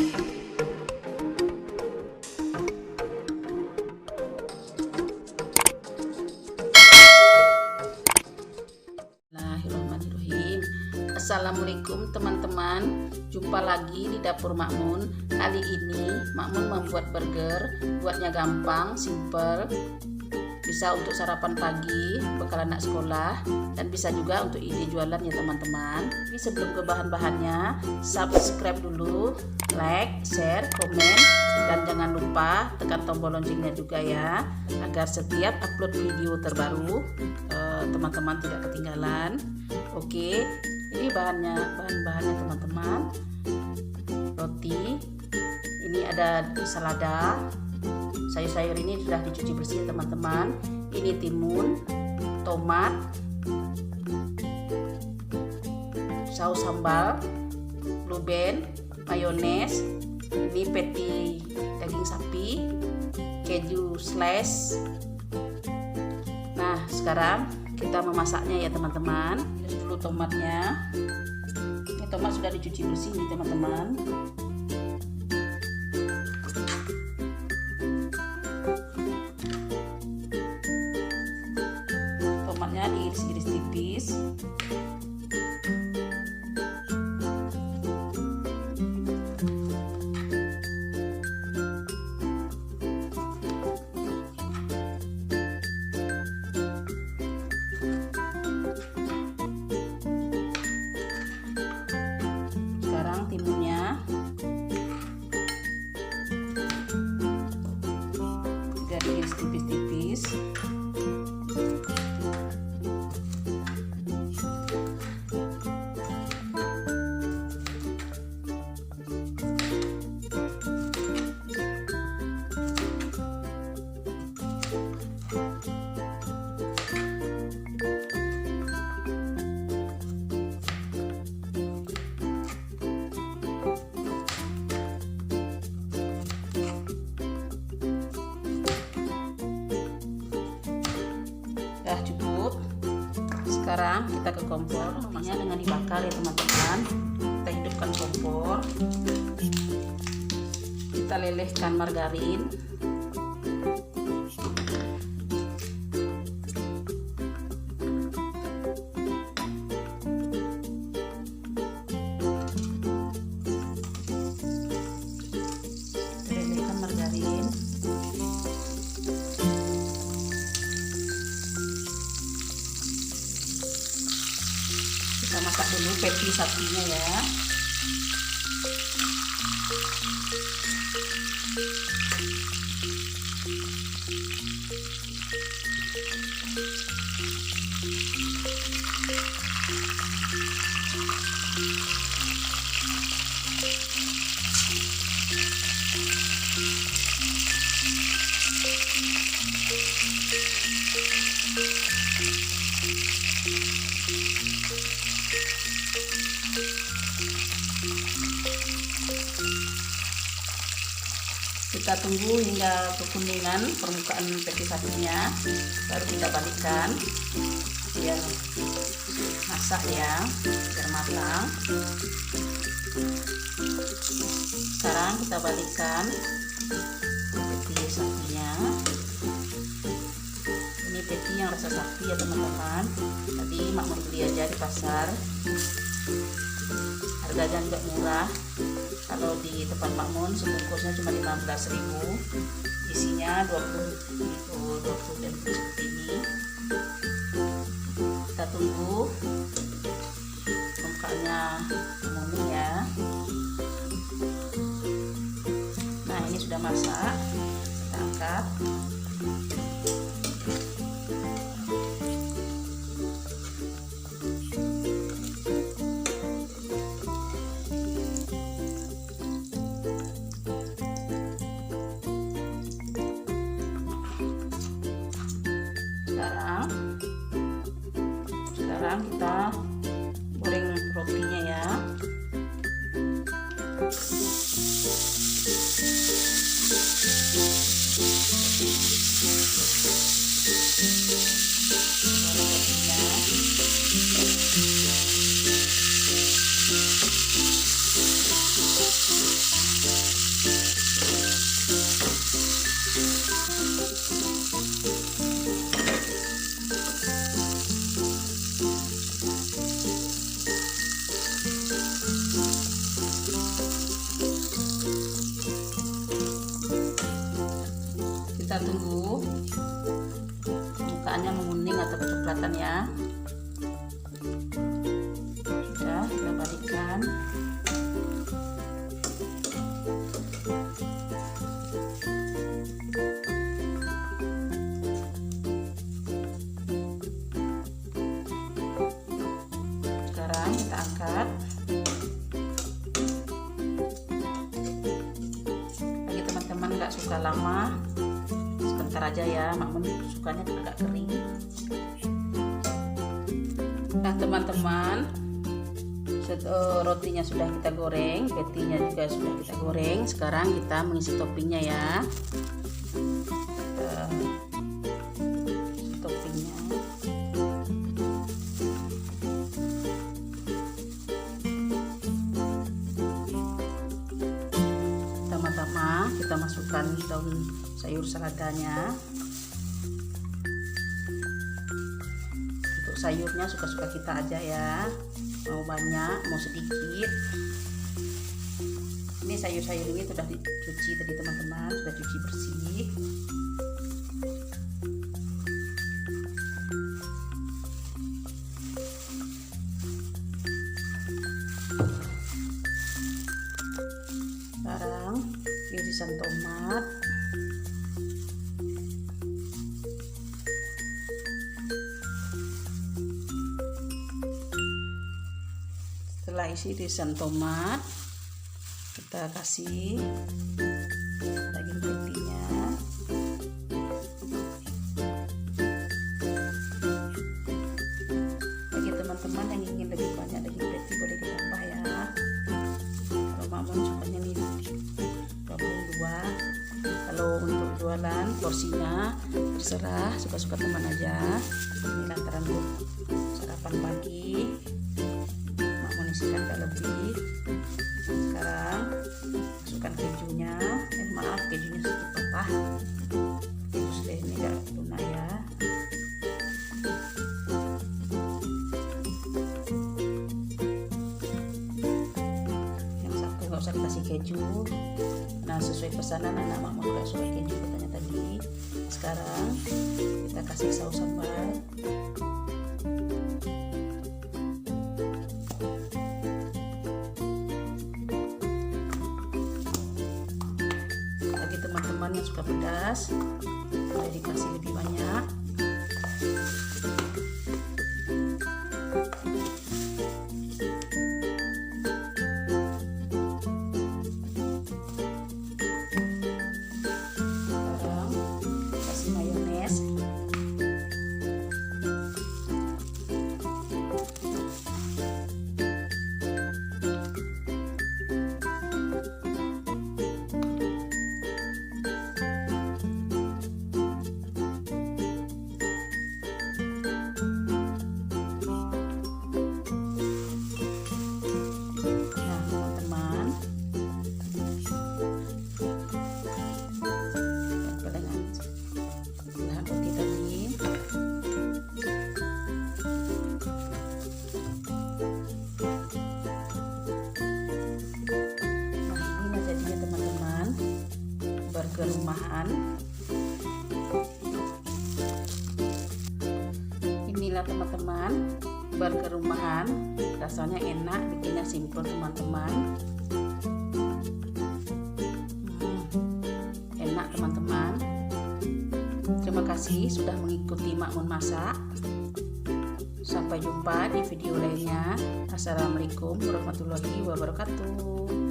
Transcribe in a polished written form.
Bismillahirrahmanirrahim. Assalamualaikum teman-teman, jumpa lagi di dapur Makmun. Kali ini Makmun membuat burger. Buatnya gampang, simple, bisa untuk sarapan pagi, bekal anak sekolah, dan bisa juga untuk ide jualan ya teman-teman. Ini sebelum ke bahan-bahannya, subscribe dulu, like, share, komen, dan jangan lupa tekan tombol loncengnya juga ya, agar setiap upload video terbaru teman-teman tidak ketinggalan. Oke, ini bahan-bahannya teman-teman. Roti, ini ada selada, sayur-sayur ini sudah dicuci bersih teman-teman. Ini timun, tomat, saus sambal, blue band, mayones, ini patty daging sapi, keju slice. Nah, sekarang kita memasaknya ya teman-teman. Ini dulu tomatnya. Ini tomat sudah dicuci bersih nih teman-teman. Tomatnya diiris-iris tipis. Sekarang timunnya juga diiris tipis-tipis. Udah cukup. Sekarang kita ke kompor, minyak dengan dibakar ya teman-teman. Kita hidupkan kompor, kita lelehkan margarin, kita masak dulu patty sapinya ya. Kita tunggu hingga kekuningan permukaan patty sapinya, baru kita balikkan biar masak ya, biar matang. Sekarang kita balikkan patty sapinya. Ini patty yang rasa sapi ya teman-teman, tadi Makmun beli aja di pasar, harganya juga murah. Kalau di tempat Makmun sebungkusnya cuma 15.000, isinya 20 dan seperti ini. Kita tunggu permukaannya menguning ya. Nah, ini sudah masak, kita angkat. Sekarang kita goreng rotinya ya. Goreng rotinya. kelihatan ya. Sudah, kita balikkan. Sekarang kita angkat. Bagi teman-teman nggak suka lama, sebentar aja ya, Makmun sukanya agak kering. Nah teman-teman, rotinya sudah kita goreng, patinya juga sudah kita goreng. Sekarang kita mengisi toppingnya ya. Toppingnya pertama-tama kita masukkan daun sayur saladanya. Untuk sayurnya suka-suka kita aja ya, mau banyak mau sedikit. Ini sayur-sayur ini sudah dicuci tadi teman-teman, sudah cuci bersih. Sekarang irisan tomat, setelah isi irisan tomat kita kasih daging patinya. Bagi teman-teman yang ingin lebih banyak daging patty boleh ditambah ya. Kalau Makmun sukanya nih gabung 2. Kalau untuk jualan porsinya terserah, suka-suka teman aja. Ini lantaran buat sarapan pagi, Makmun isikan agak lebih. Sekarang masukkan kejunya. Maaf, kejunya sedikit patah. Keju sudah ini agak lunak ya. Yang satu nggak usah dikasih keju. Nah, sesuai pesanan anak Makmun nggak suka keju katanya tadi. Sekarang kita kasih saus sambal. Bagi teman-teman yang suka pedas, boleh dikasih lebih banyak. Burger rumahan. Inilah teman-teman, burger rumahan. Rasanya enak, bikinnya simple teman-teman. Enak teman-teman. Terima kasih sudah mengikuti Makmun masak. Sampai jumpa di video lainnya. Assalamualaikum warahmatullahi wabarakatuh.